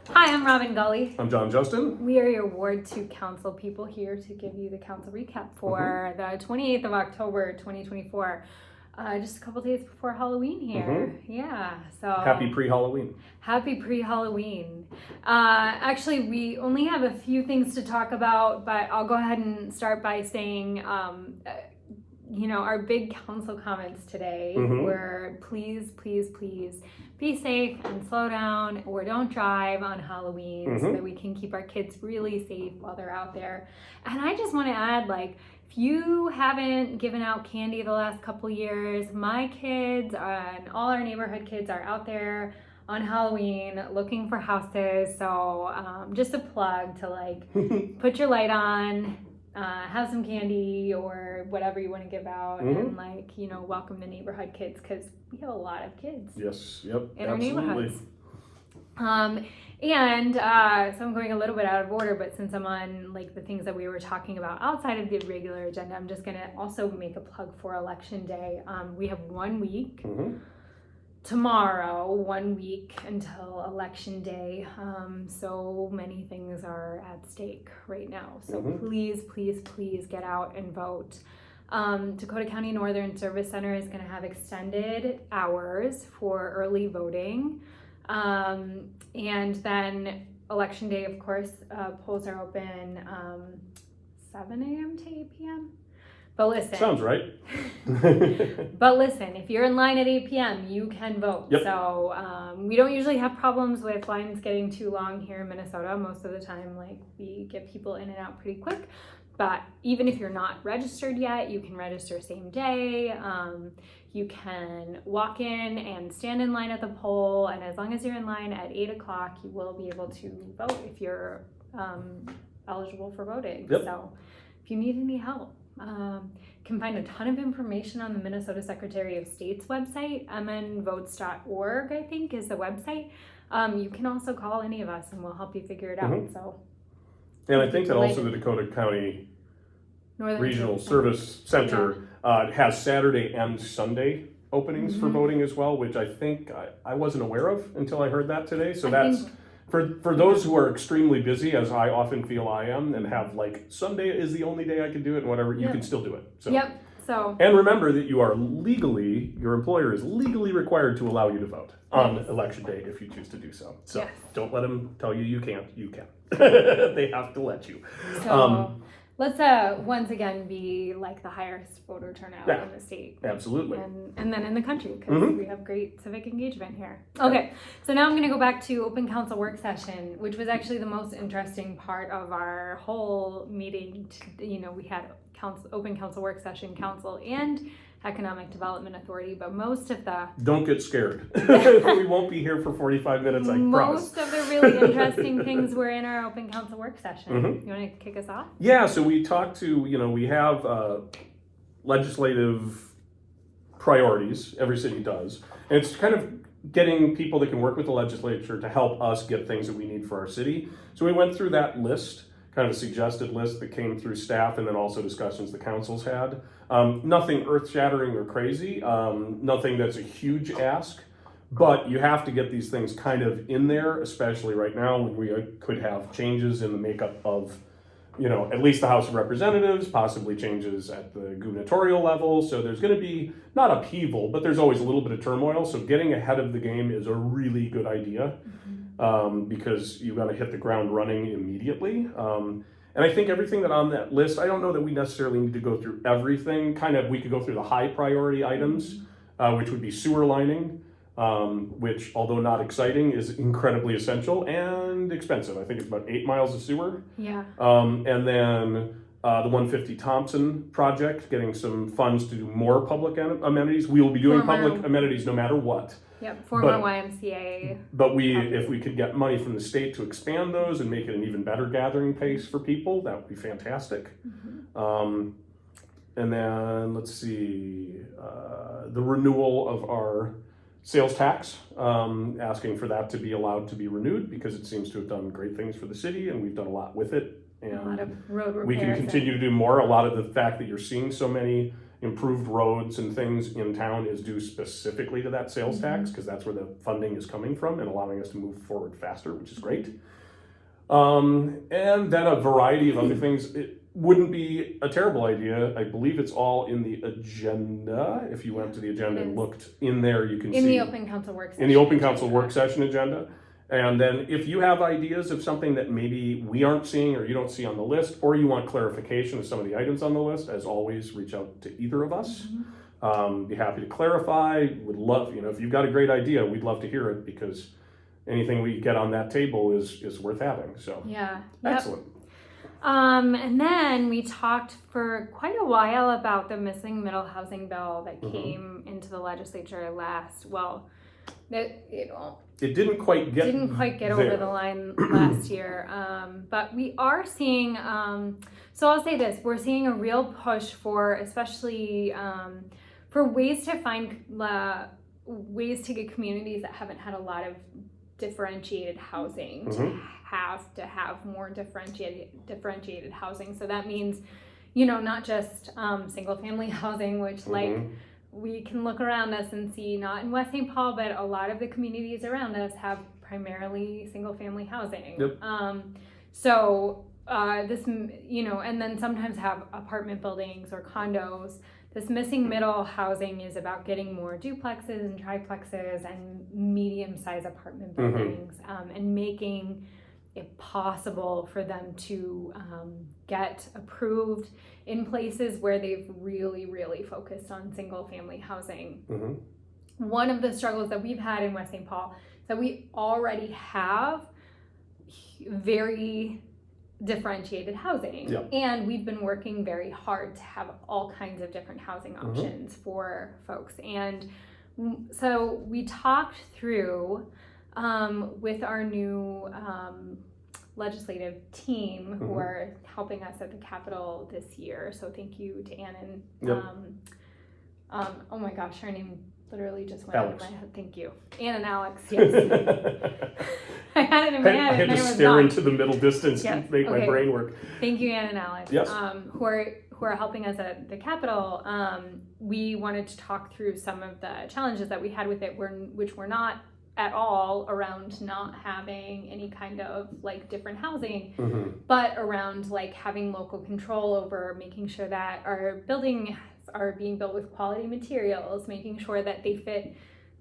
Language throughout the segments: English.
Hi, I'm Robin Gully. I'm John Justin. We are your Ward 2 Council people here to give you the council recap for the 28th of October, 2024. Just a couple days before Halloween here. Yeah, so Happy pre-Halloween. Happy pre-Halloween. Actually, we only have a few things to talk about, but I'll go ahead and start by saying, our big council comments today were please be safe and slow down, or don't drive on Halloween so that we can keep our kids really safe while they're out there. And I just want to add, if you haven't given out candy the last couple years, my kids and all our neighborhood kids are out there on Halloween looking for houses. So just a plug to put your light on, have some candy or whatever you want to give out, and welcome the neighborhood kids, because we have a lot of kids. Yes, yep, in our neighborhoods. So I'm going a little bit out of order, but since I'm on the things that we were talking about outside of the regular agenda, I'm just gonna also make a plug for Election Day. We have 1 week. Tomorrow, 1 week until Election Day. So many things are at stake right now. So please get out and vote. Dakota County Northern Service Center is going to have extended hours for early voting. And then Election Day, of course, polls are open 7 a.m. to 8 p.m. But listen. Sounds right. But listen, if you're in line at 8 p.m., you can vote. Yep. So we don't usually have problems with lines getting too long here in Minnesota. Most of the time, we get people in and out pretty quick. But even if you're not registered yet, you can register same day. You can walk in and stand in line at the poll. And as long as you're in line at 8 o'clock, you will be able to vote if you're eligible for voting. Yep. So if you need any help, can find a ton of information on the Minnesota Secretary of State's website. mnvotes.org, I think, is the website. You can also call any of us and we'll help you figure it out. So, and I think that also the Dakota County Northern Regional Service Center has Saturday and Sunday openings for voting as well, which I think I wasn't aware of until I heard that today. So for those who are extremely busy, as I often feel I am, and have Sunday is the only day I can do it and whatever, you can still do it. So. And remember that your employer is legally required to allow you to vote on Election Day if you choose to do so. So don't let them tell you you can't. You can. They have to let you. So let's once again be the highest voter turnout in the state. Absolutely. And then in the country, because we have great civic engagement here. Okay, so now I'm going to go back to Open Council Work Session, which was actually the most interesting part of our whole meeting. We had Open Council Work Session, Council, and Economic Development Authority, but most of the... Don't get scared. We won't be here for 45 minutes, I promise. Most of the really interesting things were in our Open Council Work Session. You want to kick us off? Yeah, so we talked to, we have legislative priorities, every city does, and it's kind of getting people that can work with the legislature to help us get things that we need for our city. So we went through that list, kind of a suggested list that came through staff, and then also discussions the councils had. Nothing earth-shattering or crazy, nothing that's a huge ask, but you have to get these things kind of in there, especially right now when we could have changes in the makeup of, at least the House of Representatives, possibly changes at the gubernatorial level. So there's going to be, not upheaval, but there's always a little bit of turmoil. So getting ahead of the game is a really good idea. Because you're going to hit the ground running immediately. And I think everything that on that list, I don't know that we necessarily need to go through everything. We could go through the high priority items, which would be sewer lining, which, although not exciting, is incredibly essential and expensive. I think it's about 8 miles of sewer. Yeah. And then the 150 Thompson project, getting some funds to do more public amenities. We will be doing public amenities no matter what. Yep, former YMCA. But if we could get money from the state to expand those and make it an even better gathering place for people, that would be fantastic. And then let's see, the renewal of our sales tax, asking for that to be allowed to be renewed because it seems to have done great things for the city and we've done a lot with it. And a lot of road repairs. We can continue to do more. A lot of the fact that you're seeing so many improved roads and things in town is due specifically to that sales tax, because that's where the funding is coming from and allowing us to move forward faster, which is great. And then a variety of other things. It wouldn't be a terrible idea. I believe it's all in the agenda. If you went to the agenda and looked in there, you can see. In the open council work session. In the open council work session agenda. And then if you have ideas of something that maybe we aren't seeing or you don't see on the list, or you want clarification of some of the items on the list, as always, reach out to either of us. Be happy to clarify. Would love, if you've got a great idea, we'd love to hear it, because anything we get on that table is worth having. So yeah, excellent. And then we talked for quite a while about the missing middle housing bill that came into the legislature It didn't quite get over the line last year, but we are seeing, so I'll say this, we're seeing a real push for, especially for ways to find ways to get communities that haven't had a lot of differentiated housing to have more differentiated housing. So that means, not just single family housing, which we can look around us and see, not in West St. Paul, but a lot of the communities around us have primarily single family housing. Yep. This, and then sometimes have apartment buildings or condos. This missing middle housing is about getting more duplexes and triplexes and medium-sized apartment buildings, and making it possible for them to get approved in places where they've really, really focused on single family housing. One of the struggles that we've had in West St. Paul is that we already have very differentiated housing, and we've been working very hard to have all kinds of different housing options for folks. And so we talked through with our new legislative team who are helping us at the Capitol this year. So thank you to Ann and oh my gosh, her name literally just went out of my head. Thank you, Ann and Alex. Yes, I had it in my head. I had to stare into the middle distance and make my brain work. Thank you, Ann and Alex. Yes. Who are helping us at the Capitol. We wanted to talk through some of the challenges that we had with it, which were not at all around not having any kind of different housing, but around having local control over making sure that our buildings are being built with quality materials, making sure that they fit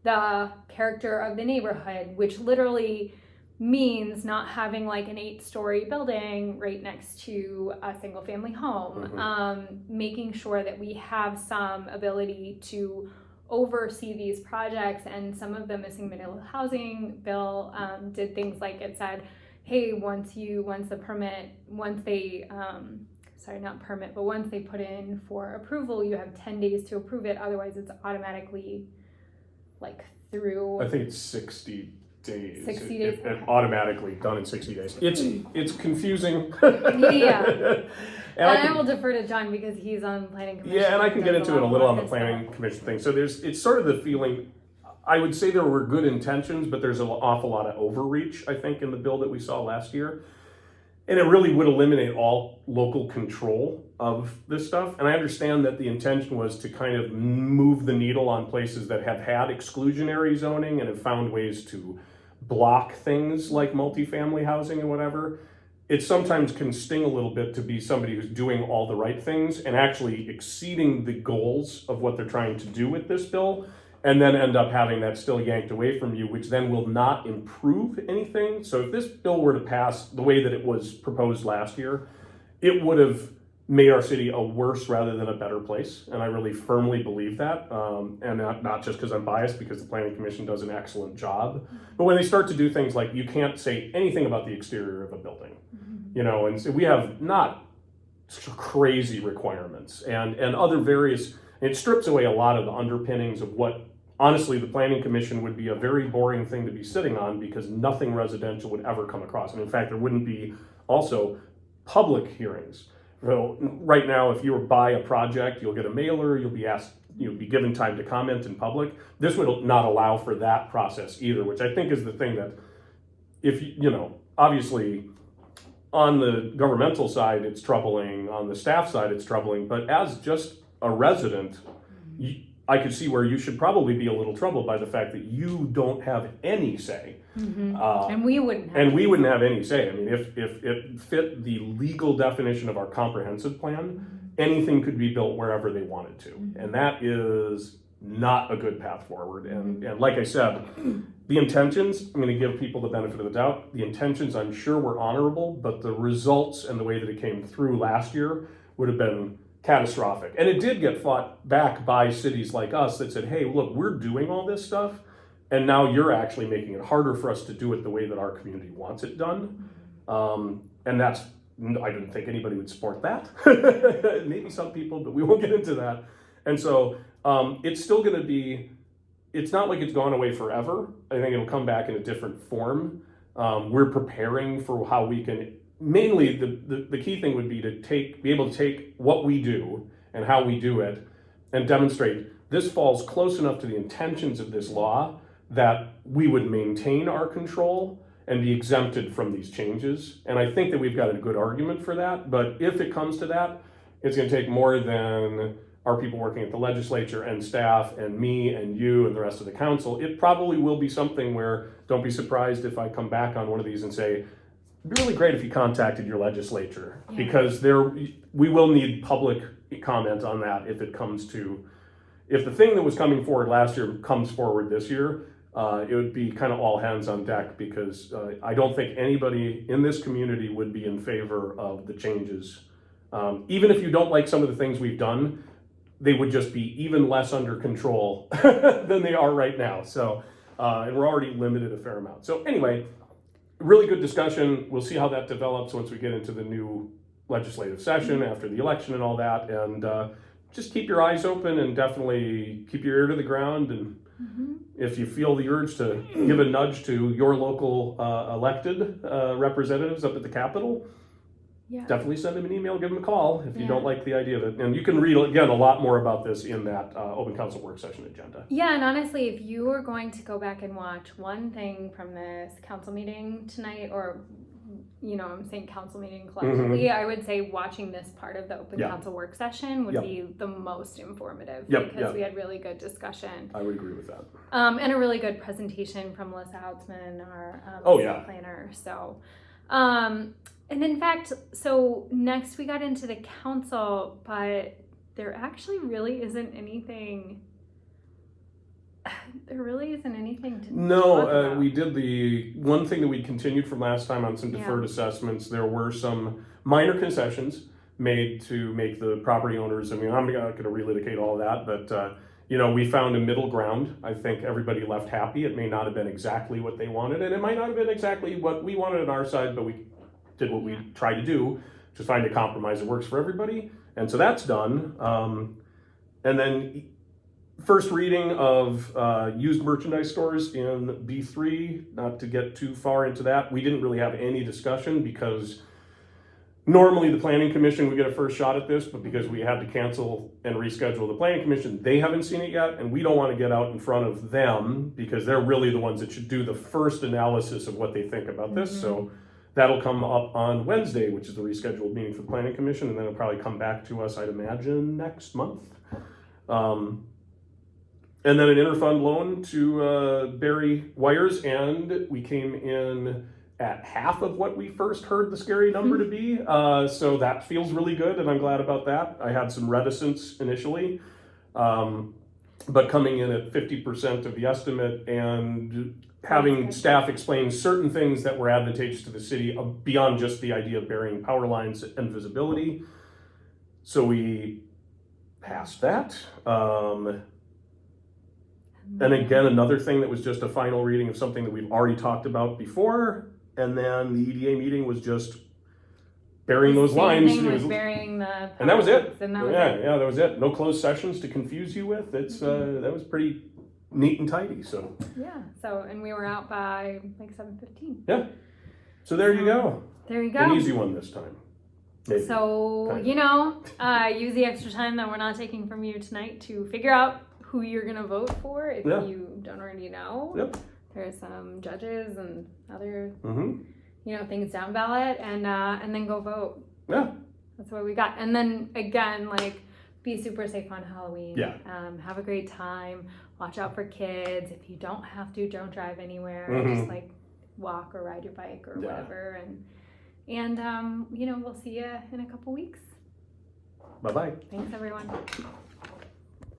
the character of the neighborhood, which literally means not having an 8-story building right next to a single family home, making sure that we have some ability to oversee these projects. And some of the missing middle housing bill did things like it said, hey, once they put in for approval, you have 10 days to approve it, otherwise it's automatically through. I think it's 60 days. 60 days. It automatically done in 60 days. It's confusing. And I will defer to John because he's on planning commission. Yeah, and I can get into it a little on the planning commission thing. So it's sort of the feeling, I would say there were good intentions, but there's an awful lot of overreach, I think, in the bill that we saw last year. And it really would eliminate all local control of this stuff. And I understand that the intention was to kind of move the needle on places that have had exclusionary zoning and have found ways to block things like multifamily housing and whatever. It sometimes can sting a little bit to be somebody who's doing all the right things and actually exceeding the goals of what they're trying to do with this bill, and then end up having that still yanked away from you, which then will not improve anything. So if this bill were to pass the way that it was proposed last year, it would have made our city a worse rather than a better place. And I really firmly believe that. And not just because I'm biased, because the Planning Commission does an excellent job. But when they start to do things like you can't say anything about the exterior of a building, and so we have not crazy requirements and other various, it strips away a lot of the underpinnings of what, honestly, the Planning Commission would be a very boring thing to be sitting on, because nothing residential would ever come across. And in fact, there wouldn't be also public hearings. So right now, if you buy a project, you'll get a mailer, you'll be asked, you'll be given time to comment in public. This would not allow for that process either, which I think is the thing that, if obviously on the governmental side, it's troubling, on the staff side, it's troubling, but as just a resident, I could see where you should probably be a little troubled by the fact that you don't have any say. And we wouldn't have. And we wouldn't have any say. I mean, if it fit the legal definition of our comprehensive plan, anything could be built wherever they wanted to. And that is not a good path forward. And like I said, the intentions, I'm going to give people the benefit of the doubt. The intentions, I'm sure, were honorable, but the results and the way that it came through last year would have been catastrophic. And it did get fought back by cities like us that said, hey, look, we're doing all this stuff, and now you're actually making it harder for us to do it the way that our community wants it done. And that's, I didn't think anybody would support that. Maybe some people, but we won't get into that. And so it's still going to be, it's not like it's gone away forever. I think it'll come back in a different form. We're preparing for how we can, mainly the key thing would be to be able to take what we do and how we do it and demonstrate this falls close enough to the intentions of this law that we would maintain our control and be exempted from these changes. And I think that we've got a good argument for that. But if it comes to that, it's going to take more than our people working at the legislature and staff and me and you and the rest of the council. It probably will be something where, don't be surprised if I come back on one of these and say, it'd be really great if you contacted your legislature, because we will need public comment on that if it comes to, if the thing that was coming forward last year comes forward this year, it would be kind of all hands on deck, because I don't think anybody in this community would be in favor of the changes. Even if you don't like some of the things we've done, they would just be even less under control than they are right now. So, and we're already limited a fair amount. So anyway, really good discussion. We'll see how that develops once we get into the new legislative session after the election and all that. And just keep your eyes open and definitely keep your ear to the ground. And if you feel the urge to give a nudge to your local elected representatives up at the Capitol, definitely send them an email, give them a call if you don't like the idea of it. And you can read, again, a lot more about this in that open council work session agenda. Yeah, and honestly, if you were going to go back and watch one thing from this council meeting tonight, or, you know, I'm saying council meeting collectively, I would say watching this part of the open council work session would be the most informative, because we had really good discussion. I would agree with that. And a really good presentation from Melissa Houtzman, our planner. So, and in fact, so next we got into the council, but there actually really isn't anything. There really isn't anything to talk about. We did the one thing that we continued from last time on some deferred assessments. There were some minor concessions made to make the property owners. I mean, I'm not going to relitigate all of that, but you know, we found a middle ground. I think everybody left happy. It may not have been exactly what they wanted, and it might not have been exactly what we wanted on our side, but we did what we tried to do, to find a compromise that works for everybody. And so that's done. And then first reading of used merchandise stores in B3, not to get too far into that. We didn't really have any discussion, because normally the planning commission would get a first shot at this, but because we had to cancel and reschedule the planning commission, they haven't seen it yet, and we don't want to get out in front of them, because they're really the ones that should do the first analysis of what they think about this. So that'll come up on Wednesday, which is the rescheduled meeting for the planning commission, and then it'll probably come back to us, I'd imagine, next month. And then an interfund loan to Barry Wires, and we came in at half of what we first heard the scary number to be. So that feels really good, and I'm glad about that. I had some reticence initially, but coming in at 50% of the estimate and having staff explain certain things that were advantageous to the city beyond just the idea of burying power lines and visibility. So we passed that. And again, another thing that was just a final reading of something that we've already talked about before. And then the EDA meeting was just burying those lines. Burying the and that was it. And that was it. Yeah, that was it. No closed sessions to confuse you with. It's that was pretty neat and tidy. So and we were out by like 7:15. Yeah. So there you go. There you go. An easy one this time. Maybe. So you know, use the extra time that we're not taking from you tonight to figure out who you're gonna vote for if you don't already know. Yep. There's some judges and other you know, things down ballot, and then go vote. Yeah. That's what we got. And then again, like, be super safe on Halloween. Yeah. Have a great time. Watch out for kids. If you don't have to, don't drive anywhere. Mhm. Just like walk or ride your bike or Yeah. whatever. And we'll see you in a couple weeks. Bye-bye. Thanks, everyone.